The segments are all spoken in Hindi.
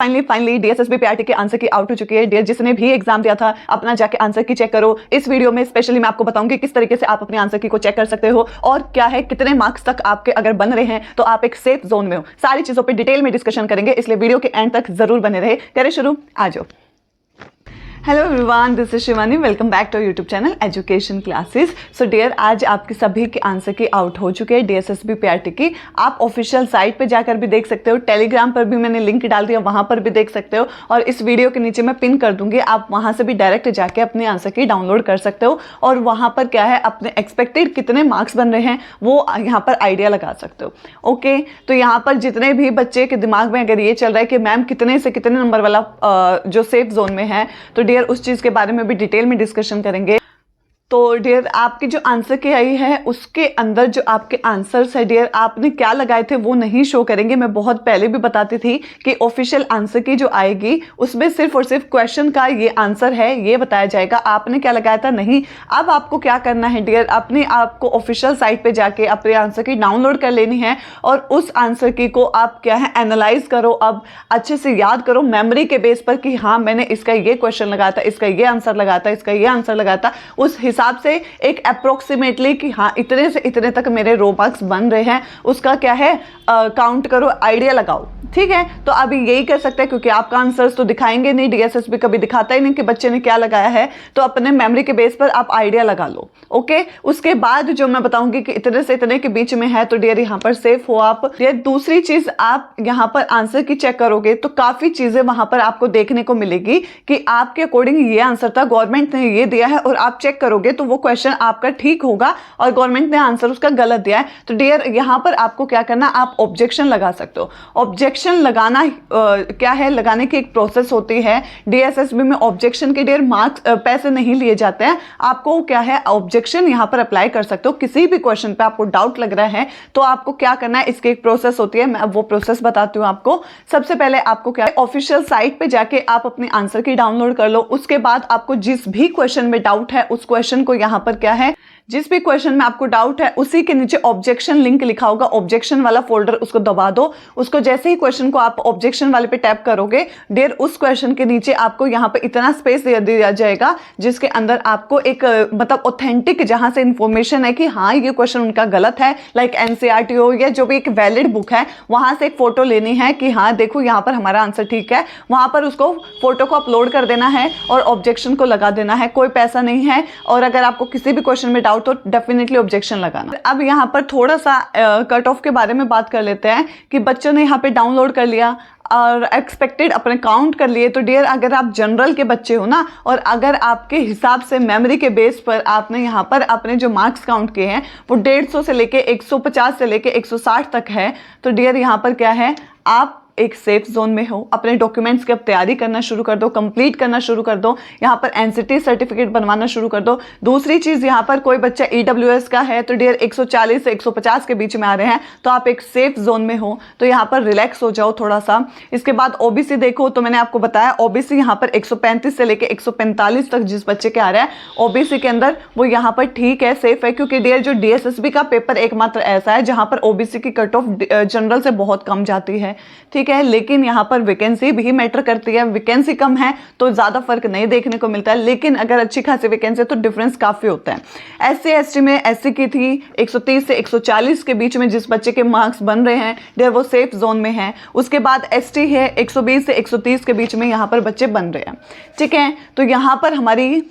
फाइनली डीएसएसबी पीआरटी के आंसर की आउट हो चुकी है। डियर जिसने भी एग्जाम दिया था अपना जाके आंसर की चेक करो। इस वीडियो में स्पेशली मैं आपको बताऊंगी किस तरीके से आप अपने आंसर की को चेक कर सकते हो और क्या है कितने मार्क्स तक आपके अगर बन रहे हैं तो आप एक सेफ जोन में हो। सारी चीजों पे डिटेल में डिस्कशन करेंगे, इसलिए वीडियो के एंड तक जरूर बने रहे। करें शुरू, आ जाओ। Hello everyone, this is Shivani. Welcome back to YouTube channel education classes. So dear, आज आपके सभी के आंसर की आउट हो चुके हैं डीएसएसबी पीआरटी की। आप ऑफिशियल साइट पे जाकर भी देख सकते हो, टेलीग्राम पर भी मैंने लिंक डाल दिया, वहां पर भी देख सकते हो, और इस वीडियो के नीचे मैं पिन कर दूंगी, आप वहां से भी डायरेक्ट जाके अपने आंसर की डाउनलोड कर सकते हो और वहां पर क्या है अपने एक्सपेक्टेड कितने मार्क्स बन रहे हैं वो यहाँ पर आइडिया लगा सकते हो। ओके, तो यहाँ पर जितने भी बच्चे के दिमाग में अगर ये चल रहा है कि मैम कितने से कितने नंबर वाला जो सेफ जोन में है, तो डियर उस चीज के बारे में भी डिटेल में डिस्कशन करेंगे। तो डियर आपकी जो आंसर की आई है उसके अंदर जो आपके आंसर्स है डियर आपने क्या लगाए थे वो नहीं शो करेंगे। मैं बहुत पहले भी बताती थी कि ऑफिशियल आंसर की जो आएगी उसमें सिर्फ और सिर्फ क्वेश्चन का ये आंसर है ये बताया जाएगा, आपने क्या लगाया था नहीं। अब आपको क्या करना है डियर, अपने आपको ऑफिशियल साइट पे जाके अपने आंसर की डाउनलोड कर लेनी है और उस आंसर की को आप क्या है एनालाइज करो, अब अच्छे से याद करो मेमोरी के बेस पर कि हाँ मैंने इसका ये क्वेश्चन लगाया था, इसका ये आंसर लगाया था, इसका ये आंसर लगाया था, उस हिसाब से एक अप्रोक्सीमेटली कि हाँ इतने से इतने तक मेरे रो मार्क्स बन रहे हैं, उसका क्या है काउंट करो, आइडिया लगाओ। ठीक है, तो अभी यही कर सकते हैं क्योंकि आपका आंसर्स तो दिखाएंगे नहीं, डीएसएसबी कभी दिखाता ही नहीं कि बच्चे ने क्या लगाया है, तो अपने मेमोरी के बेस पर आप आइडिया लगा लो। ओके, उसके बाद जो मैं बताऊंगी कि इतने से इतने के बीच में है तो डियर यहाँ पर सेफ हो आप। डियर दूसरी चीज, आप यहाँ पर आंसर की चेक करोगे तो काफी चीजें वहां पर आपको देखने को मिलेगी कि आपके अकॉर्डिंग ये आंसर था, गवर्नमेंट ने ये दिया है, और आप चेक करोगे तो वो क्वेश्चन आपका ठीक होगा और गवर्नमेंट ने आंसर उसका गलत दिया है। तो डियर यहाँ पर आपको क्या करना, आप ऑब्जेक्शन लगा सकते हो। ऑब्जेक्शन लगाना क्या है, लगाने की एक प्रोसेस होती है डीएसएसबी में। ऑब्जेक्शन के डियर मार्क्स पैसे नहीं लिए जाते हैं, आपको क्या है ऑब्जेक्शन यहाँ पर अप्लाई कर सकते हो। किसी भी क्वेश्चन पे आपको डाउट लग रहा है तो आपको क्या करना है, इसकी एक प्रोसेस होती है, मैं अब वो प्रोसेस बताती हूँ आपको। सबसे पहले आपको क्या है ऑफिशियल साइट पे जाके आप अपने आंसर की डाउनलोड कर लो। उसके बाद आपको जिस भी क्वेश्चन में डाउट है उस क्वेश्चन को यहाँ पर क्या है, जिस भी क्वेश्चन में आपको डाउट है उसी के नीचे ऑब्जेक्शन लिंक लिखा होगा, ऑब्जेक्शन वाला फोल्डर उसको दबा दो। उसको जैसे ही क्वेश्चन को आप ऑब्जेक्शन वाले पे टैप करोगे डियर उस क्वेश्चन के नीचे आपको यहाँ पे इतना स्पेस दे दिया जाएगा जिसके अंदर आपको एक मतलब ऑथेंटिक जहां से इंफॉर्मेशन है कि हाँ ये क्वेश्चन उनका गलत है, लाइक एनसीईआरटी हो या जो भी एक वैलिड बुक है, वहां से एक फोटो लेनी है कि हाँ देखो यहाँ पर हमारा आंसर ठीक है, वहां पर उसको फोटो को अपलोड कर देना है और ऑब्जेक्शन को लगा देना है। कोई पैसा नहीं है, और अगर आपको किसी भी क्वेश्चन में डाउट तो डेफिनेटली ऑब्जेक्शन लगाना। अब यहाँ पर थोड़ा सा कट ऑफ के बारे में बात कर लेते हैं कि बच्चों ने यहाँ पे डाउनलोड कर लिया और एक्सपेक्टेड अपने काउंट कर लिए। तो डियर अगर आप जनरल के बच्चे हो ना, और अगर आपके हिसाब से मेमोरी के बेस पर आपने यहाँ पर अपने जो मार्क्स काउंट किए हैं वो 150 से लेके 150 से लेके 160 तक है, तो डियर यहाँ पर क्या है आप एक सेफ जोन में हो। अपने डॉक्यूमेंट्स की अब तैयारी करना शुरू कर दो, कंप्लीट करना शुरू कर दो, यहाँ पर एनसीटी सर्टिफिकेट बनवाना शुरू कर दो। दूसरी चीज, यहाँ पर कोई बच्चा ईडब्ल्यूएस का है तो डियर 140 से 150 के बीच में आ रहे हैं तो आप एक सेफ जोन में हो, तो यहाँ पर रिलैक्स हो जाओ थोड़ा सा। इसके बाद ओबीसी देखो तो मैंने आपको बताया ओबीसी यहाँ पर 135 से लेके 145 तक जिस बच्चे के आ रहा है ओबीसी के अंदर वो यहाँ पर ठीक है, सेफ है, क्योंकि डियर जो डीएसएसबी का पेपर एकमात्र ऐसा है जहां पर ओबीसी की कट ऑफ जनरल से बहुत कम जाती है। ठीक है, लेकिन यहाँ पर वैकेंसी भी मैटर करती है, वैकेंसी कम है तो ज्यादा फर्क नहीं देखने को मिलता है, लेकिन अगर अच्छी खासी वैकेंसी है तो डिफरेंस काफी होता है। एससी एसटी में एससी की थी 130 से 140 के बीच में जिस बच्चे के मार्क्स बन रहे हैं डियर वो सेफ जोन में है। उसके बाद एसटी है 120 से 130 के बीच में यहाँ पर बच्चे बन रहे हैं। ठीक है, तो यहाँ पर हमारी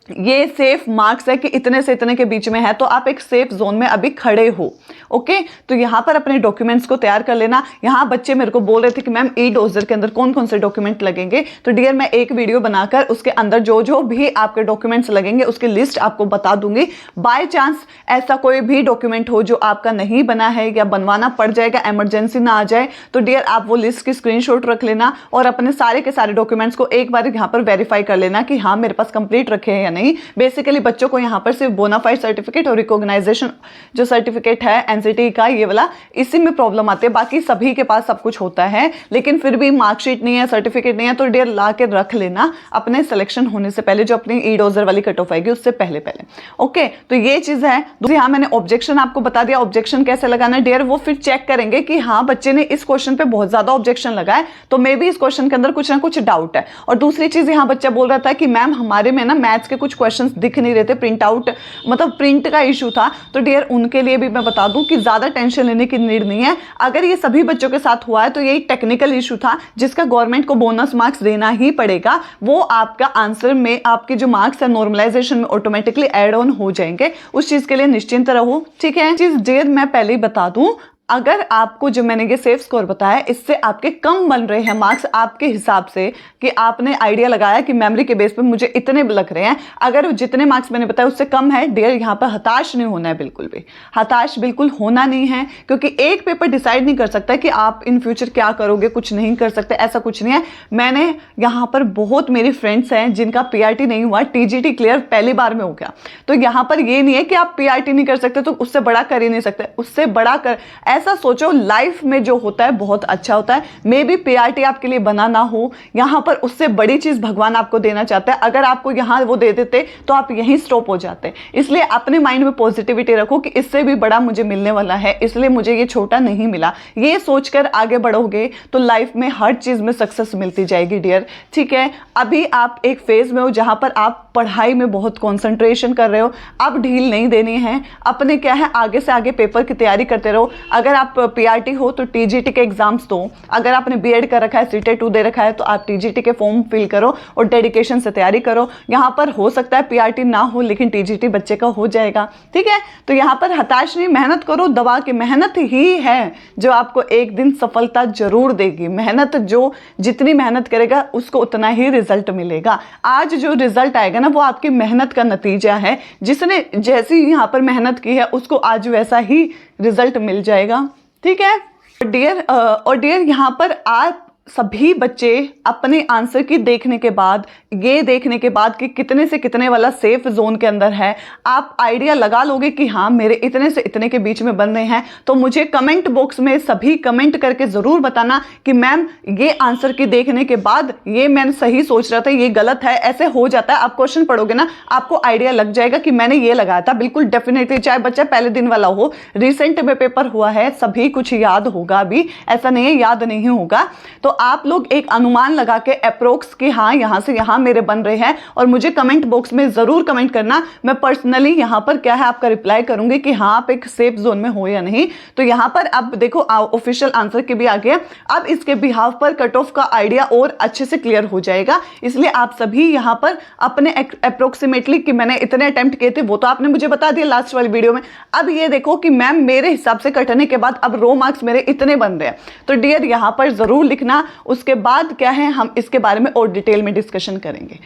ये सेफ मार्क्स है कि इतने से इतने के बीच में है, तो आप एक सेफ जोन में अभी खड़े हो। ओके, तो यहाँ पर अपने डॉक्यूमेंट्स को तैयार कर लेना। यहाँ बच्चे मेरे को बोल रहे थे कि मैम ई डोजर के अंदर कौन कौन से डॉक्यूमेंट लगेंगे, तो डियर मैं एक वीडियो बनाकर उसके अंदर जो जो भी आपके डॉक्यूमेंट्स लगेंगे उसकी लिस्ट आपको बता दूंगी। बाय चांस ऐसा कोई भी डॉक्यूमेंट हो जो आपका नहीं बना है या बनवाना पड़ जाएगा, इमरजेंसी ना आ जाए, तो डियर आप वो लिस्ट की स्क्रीनशॉट रख लेना और अपने सारे के सारे डॉक्यूमेंट्स को एक बार यहाँ पर वेरीफाई कर लेना कि हाँ मेरे पास कंप्लीट रखे हैं या नहीं। बेसिकली बच्चों को यहाँ पर सिर्फ बोनाफाइड सर्टिफिकेट और रिकॉग्नाइजेशन जो सर्टिफिकेट है एनसीटी का ये वाला, इसी में प्रॉब्लम आती है। बाकी सभी के पास सब कुछ होता है, लेकिन फिर भी मार्कशीट नहीं है, सर्टिफिकेट नहीं है, तो डियर ला के रख लेना अपने सिलेक्शन होने से पहले, जो अपनी ई-डोजर वाली कट ऑफ आएगी उससे पहले पहले। ओके, तो ये चीज है। दूसरी, हाँ मैंने ऑब्जेक्शन आपको बता दिया, ऑब्जेक्शन कैसे लगाना है डियर, वो फिर चेक करेंगे कि हाँ बच्चे ने इस क्वेश्चन पे बहुत ज्यादा ऑब्जेक्शन लगाए, तो मे बी इस क्वेश्चन के अंदर कुछ ना कुछ डाउट है। और दूसरी चीज, यहाँ बच्चा बोल रहा था कि मैम हमारे में ना मैथ्स के कुछ क्वेश्चंस दिख नहीं रहे थे, प्रिंट आउट मतलब प्रिंट का इशू था। तो डियर उनके लिए भी मैं बता दूं कि ज्यादा टेंशन लेने की नीड नहीं है। अगर ये सभी बच्चों के साथ हुआ है तो यही टेक्निकल इशू था जिसका गवर्नमेंट को बोनस मार्क्स देना ही पड़ेगा। वो आपका आंसर में आपके जो मार्क्स है नॉर्मलाइजेशन में ऑटोमेटिकली ऐड ऑन हो जाएंगे, उस चीज के लिए निश्चिंत रहो। ठीक है, चीज डियर मैं पहले ही बता दूं, अगर आपको जो मैंने ये सेफ स्कोर बताया इससे आपके कम बन रहे हैं मार्क्स आपके हिसाब से, कि आपने आइडिया लगाया कि मेमोरी के बेस पे मुझे इतने लग रहे हैं, अगर जितने मार्क्स मैंने बताया उससे कम है, डियर यहाँ पर हताश नहीं होना है, बिल्कुल भी हताश बिल्कुल होना नहीं है। क्योंकि एक पेपर डिसाइड नहीं कर सकता कि आप इन फ्यूचर क्या करोगे, कुछ नहीं कर सकते, ऐसा कुछ नहीं है। मैंने यहाँ पर बहुत मेरी फ्रेंड्स हैं जिनका पीआरटी नहीं हुआ, टीजीटी क्लियर पहली बार में हो गया। तो यहाँ पर ये नहीं है कि आप पीआरटी नहीं कर सकते तो उससे बड़ा कर ही नहीं सकते, उससे बड़ा कर, ऐसा सोचो लाइफ में जो होता है बहुत अच्छा होता है। मे बी पीआरटी आपके लिए बना ना हो, यहाँ पर उससे बड़ी चीज भगवान आपको देना चाहता है। अगर आपको यहाँ वो दे देते तो आप यहीं स्टॉप हो जाते। इसलिए अपने माइंड में पॉजिटिविटी रखो कि इससे भी बड़ा मुझे मिलने वाला है, इसलिए मुझे ये छोटा नहीं मिला। ये सोचकर आगे बढ़ोगे तो लाइफ में हर चीज में सक्सेस मिलती जाएगी डियर। ठीक है, अभी आप एक फेज में हो जहां पर आप पढ़ाई में बहुत कंसंट्रेशन कर रहे हो, अब ढील नहीं देनी है। अपने क्या है आगे से आगे पेपर की तैयारी करते रहो। अगर आप पीआरटी हो तो टीजीटी के एग्जाम्स दो, अगर आपने बीएड कर रखा है, सीटेट 2 दे रखा है, तो आप टीजीटी के फॉर्म फिल करो और डेडिकेशन से तैयारी करो। यहाँ पर हो सकता है पीआरटी ना हो लेकिन टीजीटी बच्चे का हो जाएगा। ठीक है, तो यहाँ पर हताश नहीं, मेहनत करो दबा के। मेहनत ही है जो आपको एक दिन सफलता जरूर देगी। मेहनत जो जितनी मेहनत करेगा उसको उतना ही रिजल्ट मिलेगा। आज जो रिजल्ट आएगा ना वो आपकी मेहनत का नतीजा है। जिसने जैसी यहाँ पर मेहनत की है उसको आज वैसा ही रिजल्ट मिल जाएगा। ठीक है डियर यहाँ पर आप सभी बच्चे अपने आंसर की देखने के बाद, ये देखने के बाद कि कितने से कितने वाला सेफ जोन के अंदर है, आप आइडिया लगा लोगे कि हाँ मेरे इतने से इतने के बीच में बन रहे हैं। तो मुझे कमेंट बॉक्स में सभी कमेंट करके ज़रूर बताना कि मैम ये आंसर की देखने के बाद ये मैंने सही सोच रहा था, ये गलत है। ऐसे हो जाता है, आप क्वेश्चन पढ़ोगे ना आपको आइडिया लग जाएगा कि मैंने ये लगाया था। बिल्कुल डेफिनेटली, चाहे बच्चा पहले दिन वाला हो, रिसेंट में पेपर हुआ है, सभी कुछ याद होगा। अभी ऐसा नहीं है याद नहीं होगा। तो आप लोग एक अनुमान लगा के अप्रोक्स कि हाँ यहां से यहां मेरे बन रहे हैं, और मुझे कमेंट बॉक्स में जरूर कमेंट करना। मैं पर्सनली यहां पर क्या है आपका रिप्लाई करूंगी कि हाँ आप एक सेफ जोन में हो या नहीं। तो यहां पर अब देखो ऑफिशियल आंसर के भी आ गया। अब इसके बिहाफ पर कट ऑफ का आइडिया और अच्छे से क्लियर हो जाएगा। इसलिए आप सभी यहां पर अपने अप्रोक्सीमेटली कि मैंने इतने अटेम्प्ट किए थे वो तो आपने मुझे बता दिया लास्ट वाली वीडियो में। अब ये देखो कि मैम मेरे हिसाब से कटने के बाद अब रो मार्क्स मेरे इतने बन रहे हैं। तो डियर यहां पर जरूर लिखना। उसके बाद क्या है हम इसके बारे में और डिटेल में डिस्कशन करेंगे।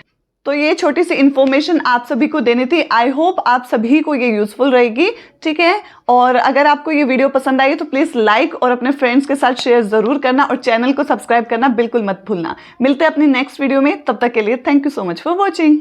तो ये छोटी सी इंफॉर्मेशन आप सभी को देनी थी। आई होप आप सभी को ये यूजफुल रहेगी। ठीक है, और अगर आपको ये वीडियो पसंद आई तो प्लीज लाइक और अपने फ्रेंड्स के साथ शेयर जरूर करना, और चैनल को सब्सक्राइब करना बिल्कुल मत भूलना। मिलते हैं अपनी नेक्स्ट वीडियो में, तब तक के लिए thank you so much for watching.